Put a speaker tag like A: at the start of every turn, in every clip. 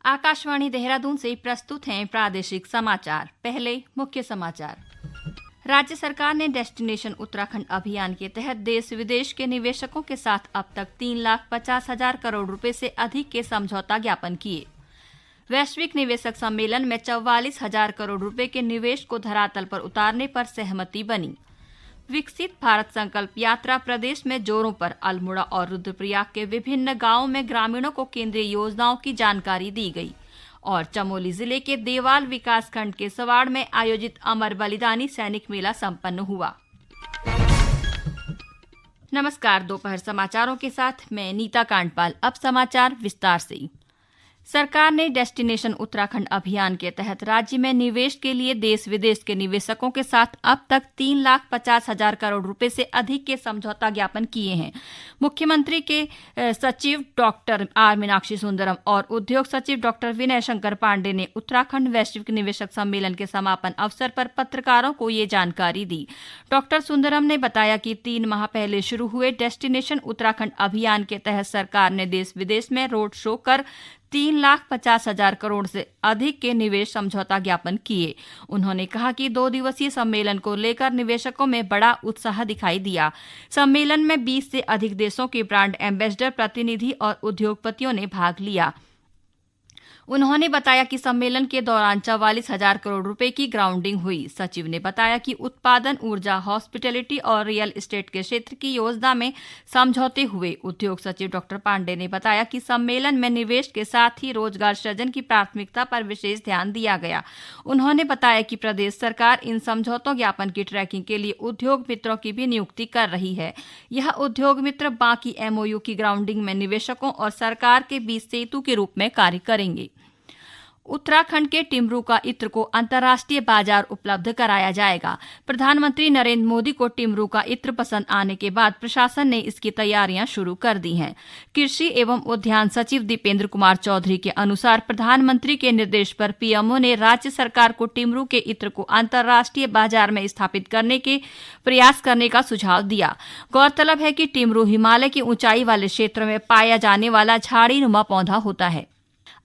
A: आकाशवाणी देहरादून से प्रस्तुत हैं प्रादेशिक समाचार। पहले मुख्य समाचार। राज्य सरकार ने डेस्टिनेशन उत्तराखंड अभियान के तहत देश विदेश के निवेशकों के साथ अब तक 3,50,000 करोड़ रुपए से अधिक के समझौता ज्ञापन किए। वैश्विक निवेशक सम्मेलन में 44,000 करोड़ रुपए के निवेश को धरातल पर उतारने पर सहमति बनी। विकसित भारत संकल्प यात्रा प्रदेश में जोरों पर। अल्मोड़ा और रुद्रप्रयाग के विभिन्न गांवों में ग्रामीणों को केंद्रीय योजनाओं की जानकारी दी गई। और चमोली जिले के देवाल विकासखंड के सवाड़ में आयोजित अमर बलिदानी सैनिक मेला संपन्न हुआ। नमस्कार, दोपहर समाचारों के साथ मैं नीता कांडपाल। अब समाचार विस्तार से। सरकार ने डेस्टिनेशन उत्तराखंड अभियान के तहत राज्य में निवेश के लिए देश विदेश के निवेशकों के साथ अब तक 3,50,000 करोड़ रुपए से अधिक के समझौता ज्ञापन किए हैं। मुख्यमंत्री के सचिव डॉक्टर आर मीनाक्षी सुंदरम और उद्योग सचिव डॉक्टर विनय शंकर पांडे ने उत्तराखंड वैश्विक निवेशक सम्मेलन के समापन अवसर पर पत्रकारों को ये जानकारी दी। डॉक्टर सुंदरम ने बताया कि 3 माह पहले शुरू हुए डेस्टिनेशन उत्तराखंड अभियान के तहत सरकार ने देश विदेश में रोड शो कर 3,50,000 करोड़ से अधिक के निवेश समझौता ज्ञापन किए। उन्होंने कहा कि 2 दिवसीय सम्मेलन को लेकर निवेशकों में बड़ा उत्साह दिखाई दिया। सम्मेलन में 20 से अधिक देशों के ब्रांड एम्बेसडर, प्रतिनिधि और उद्योगपतियों ने भाग लिया। उन्होंने बताया कि सम्मेलन के दौरान 44,000 करोड़ रुपए की ग्राउंडिंग हुई। सचिव ने बताया कि उत्पादन, ऊर्जा, हॉस्पिटैलिटी और रियल एस्टेट के क्षेत्र की योजना में समझौते हुए। उद्योग सचिव डॉक्टर पांडे ने बताया कि सम्मेलन में निवेश के साथ ही रोजगार सृजन की प्राथमिकता पर विशेष ध्यान दिया गया। उन्होंने बताया कि प्रदेश सरकार इन समझौतों ज्ञापन की ट्रैकिंग के लिए उद्योग मित्रों की भी नियुक्ति कर रही है। यह उद्योग मित्र बाकी एमओयू की ग्राउंडिंग में निवेशकों और सरकार के बीच सेतु के रूप में कार्य करेंगे। उत्तराखंड के टिमरू का इत्र को अंतर्राष्ट्रीय बाजार उपलब्ध कराया जाएगा। प्रधानमंत्री नरेंद्र मोदी को टिमरू का इत्र पसंद आने के बाद प्रशासन ने इसकी तैयारियां शुरू कर दी हैं। कृषि एवं उद्यान सचिव दीपेंद्र कुमार चौधरी के अनुसार प्रधानमंत्री के निर्देश पर पीएमओ ने राज्य सरकार को टिमरू के इत्र को अंतर्राष्ट्रीय बाजार में स्थापित करने के प्रयास करने का सुझाव दिया। गौरतलब है कि टिमरू हिमालय की ऊंचाई वाले क्षेत्र में पाया जाने वाला झाड़ीनुमा पौधा होता है।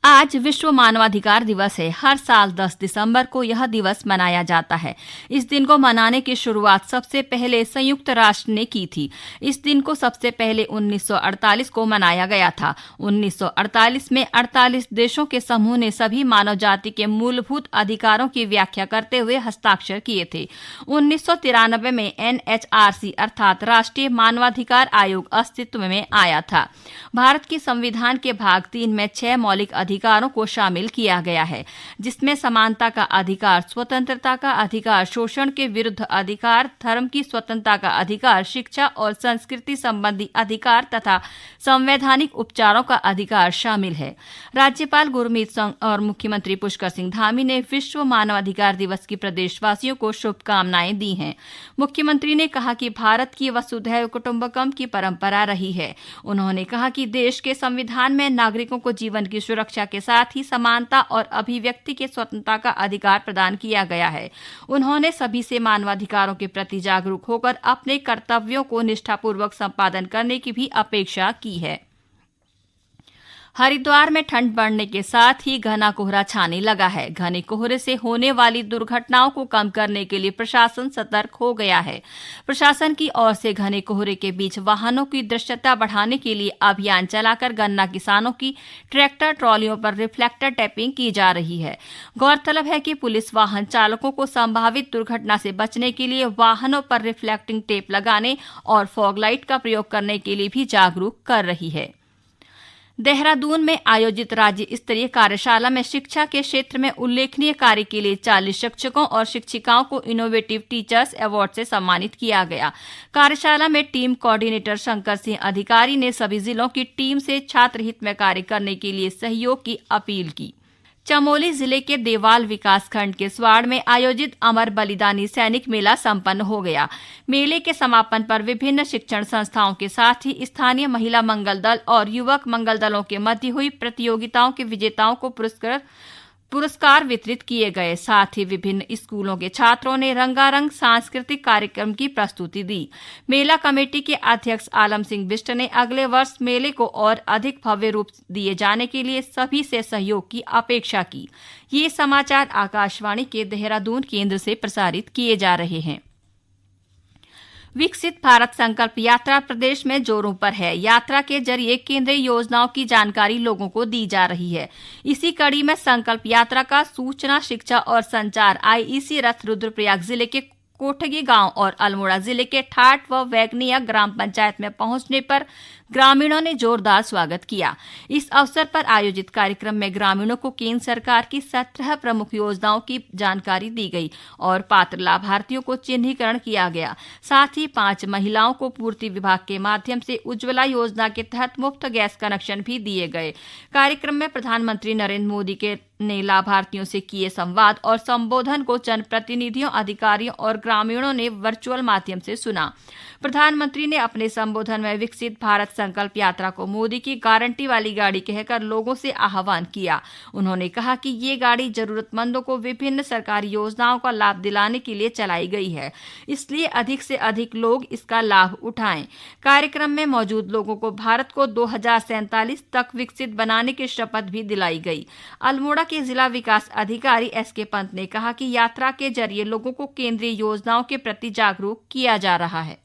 A: आज विश्व मानवाधिकार दिवस है। हर साल 10 दिसंबर को यह दिवस मनाया जाता है। इस दिन को मनाने की शुरुआत सबसे पहले संयुक्त राष्ट्र ने की थी। इस दिन को सबसे पहले 1948 को मनाया गया था। 1948 में 48 देशों के समूह ने सभी मानव जाति के मूलभूत अधिकारों की व्याख्या करते हुए हस्ताक्षर किए थे। 1993 में NHRC अर्थात राष्ट्रीय मानवाधिकार आयोग अस्तित्व में आया था। भारत की संविधान के भाग 3 में 6 मौलिक अधिकारों को शामिल किया गया है, जिसमें समानता का अधिकार, स्वतंत्रता का अधिकार, शोषण के विरुद्ध अधिकार, धर्म की स्वतंत्रता का अधिकार, शिक्षा और संस्कृति संबंधी अधिकार तथा संवैधानिक उपचारों का अधिकार शामिल है। राज्यपाल गुरमीत सिंह और मुख्यमंत्री पुष्कर सिंह धामी ने विश्व मानवाधिकार दिवस की प्रदेशवासियों को शुभकामनाएं दी हैं। मुख्यमंत्री ने कहा कि भारत की वसुधैव कुटुंबकम की परंपरा रही है। उन्होंने कहा कि देश के संविधान में नागरिकों को जीवन की सुरक्षा के साथ ही समानता और अभिव्यक्ति के स्वतंत्रता का अधिकार प्रदान किया गया है। उन्होंने सभी से मानवाधिकारों के प्रति जागरूक होकर अपने कर्तव्यों को निष्ठापूर्वक संपादन करने की भी अपेक्षा की है। हरिद्वार में ठंड बढ़ने के साथ ही घना कोहरा छाने लगा है। घने कोहरे से होने वाली दुर्घटनाओं को कम करने के लिए प्रशासन सतर्क हो गया है। प्रशासन की ओर से घने कोहरे के बीच वाहनों की दृश्यता बढ़ाने के लिए अभियान चलाकर गन्ना किसानों की ट्रैक्टर ट्रॉलियों पर रिफ्लेक्टर टैपिंग की जा रही है। गौरतलब है कि पुलिस वाहन चालकों को संभावित दुर्घटना से बचने के लिए वाहनों पर रिफ्लेक्टिंग टेप लगाने और फॉग लाइट का प्रयोग करने के लिए भी जागरूक कर रही है। देहरादून में आयोजित राज्य स्तरीय कार्यशाला में शिक्षा के क्षेत्र में उल्लेखनीय कार्य के लिए 40 शिक्षकों और शिक्षिकाओं को इनोवेटिव टीचर्स अवार्ड से सम्मानित किया गया। कार्यशाला में टीम कोऑर्डिनेटर शंकर सिंह अधिकारी ने सभी जिलों की टीम से छात्र हित में कार्य करने के लिए सहयोग की अपील की। चमोली जिले के देवाल विकासखंड के स्वाड़ में आयोजित अमर बलिदानी सैनिक मेला संपन्न हो गया। मेले के समापन पर विभिन्न शिक्षण संस्थाओं के साथ ही स्थानीय महिला मंगल दल और युवक मंगल दलों के मध्य हुई प्रतियोगिताओं के विजेताओं को पुरस्कृत पुरस्कार वितरित किए गए। साथ ही विभिन्न स्कूलों के छात्रों ने रंगारंग सांस्कृतिक कार्यक्रम की प्रस्तुति दी। मेला कमेटी के अध्यक्ष आलम सिंह बिष्ट ने अगले वर्ष मेले को और अधिक भव्य रूप दिए जाने के लिए सभी से सहयोग की अपेक्षा की। ये समाचार आकाशवाणी के देहरादून केंद्र से प्रसारित किए जा रहे हैं। विकसित भारत संकल्प यात्रा प्रदेश में जोरों पर है। यात्रा के जरिए केंद्रीय योजनाओं की जानकारी लोगों को दी जा रही है। इसी कड़ी में संकल्प यात्रा का सूचना, शिक्षा और संचार आईईसी रथ रुद्रप्रयाग जिले के कोठगी गांव और अल्मोड़ा जिले के ठाठ व वैगनिया ग्राम पंचायत में पहुंचने पर ग्रामीणों ने जोरदार स्वागत किया। इस अवसर पर आयोजित कार्यक्रम में ग्रामीणों को केंद्र सरकार की 17 प्रमुख योजनाओं की जानकारी दी गई और पात्र लाभार्थियों को चिन्हीकरण किया गया। साथ ही 5 महिलाओं को पूर्ति विभाग के माध्यम से उज्ज्वला योजना के तहत मुफ्त गैस कनेक्शन भी दिए गए। कार्यक्रम में प्रधानमंत्री नरेंद्र मोदी ने लाभार्थियों से किए संवाद और संबोधन को जनप्रतिनिधियों, अधिकारियों और ग्रामीणों ने वर्चुअल माध्यम से सुना। प्रधानमंत्री ने अपने संबोधन में विकसित भारत संकल्प यात्रा को मोदी की गारंटी वाली गाड़ी कहकर लोगों से आह्वान किया। उन्होंने कहा कि ये गाड़ी जरूरतमंदों को विभिन्न सरकारी योजनाओं का लाभ दिलाने के लिए चलाई गई है, इसलिए अधिक से अधिक लोग इसका लाभ उठाएं। कार्यक्रम में मौजूद लोगों को भारत को 2047 तक विकसित बनाने की शपथ भी दिलाई गई। अल्मोड़ा के जिला विकास अधिकारी एसके पंत ने कहा कि यात्रा के जरिए लोगों को केंद्रीय योजनाओं के प्रति जागरूक किया जा रहा है।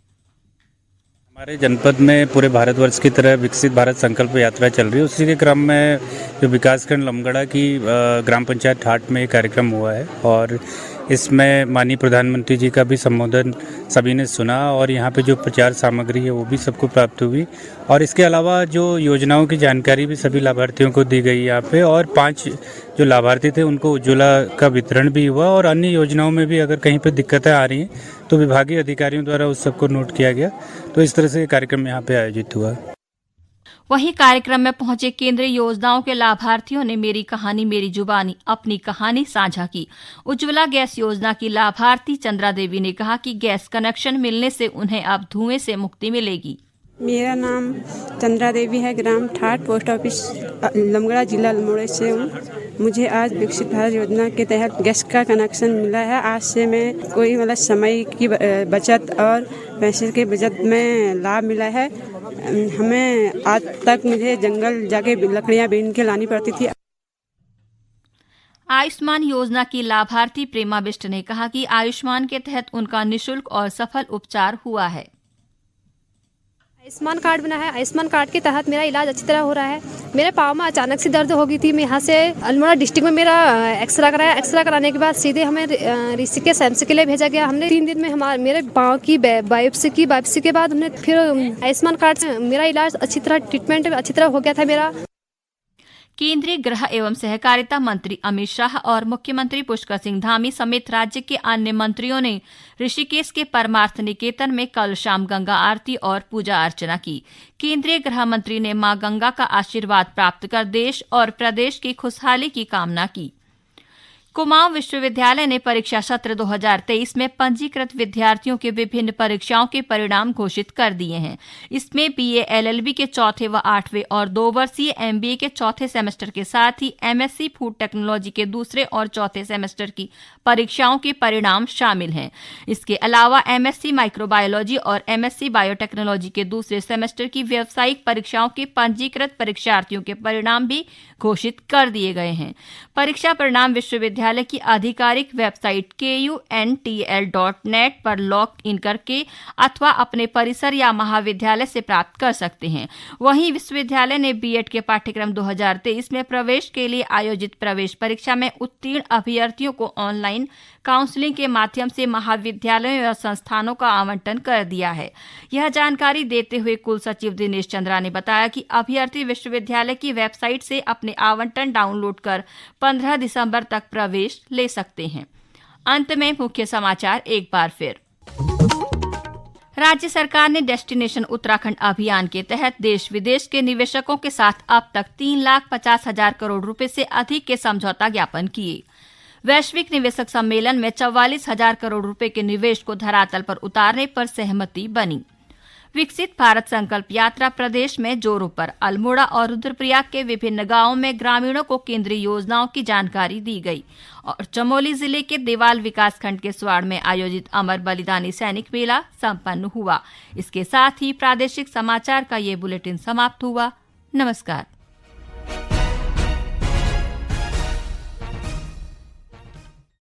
B: हमारे जनपद में पूरे भारतवर्ष की तरह विकसित भारत संकल्प यात्रा चल रही है। उसी के क्रम में जो विकासखंड लमगड़ा की ग्राम पंचायत ठाठ में कार्यक्रम हुआ है और इसमें माननीय प्रधानमंत्री जी का भी संबोधन सभी ने सुना और यहाँ पे जो प्रचार सामग्री है वो भी सबको प्राप्त हुई और इसके अलावा जो योजनाओं की जानकारी भी सभी लाभार्थियों को दी गई यहाँ पे और 5 जो लाभार्थी थे उनको उज्ज्वला का वितरण भी हुआ और अन्य योजनाओं में भी अगर कहीं पर दिक्कतें आ रही हैं तो विभागीय अधिकारियों द्वारा उस सबको नोट किया गया। तो इस तरह से कार्यक्रम यहाँ पे आयोजित हुआ।
A: वहीं कार्यक्रम में पहुंचे केंद्रीय योजनाओं के लाभार्थियों ने मेरी कहानी मेरी जुबानी अपनी कहानी साझा की। उज्ज्वला गैस योजना की लाभार्थी चंद्रा देवी ने कहा कि गैस कनेक्शन मिलने से उन्हें अब धुएं से मुक्ति मिलेगी।
C: मेरा नाम चंद्रा देवी है, ग्राम ठाठ, पोस्ट ऑफिस लमगड़ा, जिला अल्मोड़ा से हूँ। मुझे आज विकसित भारत योजना के तहत गैस का कनेक्शन मिला है। आज से मैं कोई मतलब समय की बचत और पैसे के बचत में लाभ मिला है। हमें आज तक मुझे जंगल जाके लकड़ियाँ बीन के लानी पड़ती थी।
A: आयुष्मान योजना की लाभार्थी प्रेमा बिष्ट ने कहा कि आयुष्मान के तहत उनका निःशुल्क और सफल उपचार हुआ है।
D: आयुष्मान कार्ड बना है। आयुष्मान कार्ड के तहत मेरा इलाज अच्छी तरह हो रहा है। मेरे पाँव में अचानक से दर्द हो गई थी। मैं यहाँ से अल्मोड़ा डिस्ट्रिक्ट में मेरा एक्सरा कराया। एक्सरा कराने के बाद सीधे हमें ऋषिकेश एम्स के लिए भेजा गया। हमने 3 दिन में मेरे पाँव की बायोप्सी की। बायोप्सी के बाद हमने फिर आयुष्मान कार्ड से मेरा इलाज अच्छी तरह, ट्रीटमेंट अच्छी तरह हो गया था मेरा।
A: केंद्रीय गृह एवं सहकारिता मंत्री अमित शाह और मुख्यमंत्री पुष्कर सिंह धामी समेत राज्य के अन्य मंत्रियों ने ऋषिकेश के परमार्थ निकेतन में कल शाम गंगा आरती और पूजा अर्चना की। केंद्रीय गृह मंत्री ने मां गंगा का आशीर्वाद प्राप्त कर देश और प्रदेश की खुशहाली की कामना की। कुमाऊं विश्वविद्यालय ने परीक्षा सत्र 2023 में पंजीकृत विद्यार्थियों के विभिन्न परीक्षाओं के परिणाम घोषित कर दिए हैं। इसमें बीए एलएलबी के 4थे व 8वें और 2 वर्षीय एमबीए के 4थे सेमेस्टर के साथ ही एमएससी फूड टेक्नोलॉजी के 2रे और 4थे सेमेस्टर की परीक्षाओं के परिणाम शामिल हैं। इसके अलावा एमएससी माइक्रोबायोलॉजी और एमएससी बायोटेक्नोलॉजी के 2रे सेमेस्टर की व्यावसायिक परीक्षाओं के पंजीकृत परीक्षार्थियों के परिणाम भी घोषित कर दिए गए हैं। परीक्षा परिणाम विश्वविद्यालय की आधिकारिक वेबसाइट kuntl.net पर लॉग इन करके अथवा अपने परिसर या महाविद्यालय से प्राप्त कर सकते हैं। वहीं विश्वविद्यालय ने बीएड के पाठ्यक्रम 2023 में प्रवेश के लिए आयोजित प्रवेश परीक्षा में उत्तीर्ण अभ्यर्थियों को ऑनलाइन काउंसलिंग के माध्यम से महाविद्यालयों या संस्थानों का आवंटन कर दिया है। यह जानकारी देते हुए कुल सचिव दिनेश चंद्रा ने बताया कि अभ्यर्थी विश्वविद्यालय की वेबसाइट से अपने आवंटन डाउनलोड कर 15 दिसंबर तक प्रवेश ले सकते हैं। अंत में मुख्य समाचार एक बार फिर। राज्य सरकार ने डेस्टिनेशन उत्तराखंड अभियान के तहत देश विदेश के निवेशकों के साथ अब तक 3,50,000 करोड़ रुपए से अधिक के समझौता ज्ञापन किए। वैश्विक निवेशक सम्मेलन में 44,000 करोड़ रुपए के निवेश को धरातल पर उतारने पर सहमति बनी। विकसित भारत संकल्प यात्रा प्रदेश में जोरों पर। अल्मोड़ा और रुद्रप्रयाग के विभिन्न गांवों में ग्रामीणों को केंद्रीय योजनाओं की जानकारी दी गई और चमोली जिले के देवाल विकासखंड के स्वाड़ में आयोजित अमर बलिदानी सैनिक मेला संपन्न हुआ। इसके साथ ही प्रादेशिक समाचार का ये बुलेटिन समाप्त हुआ। नमस्कार।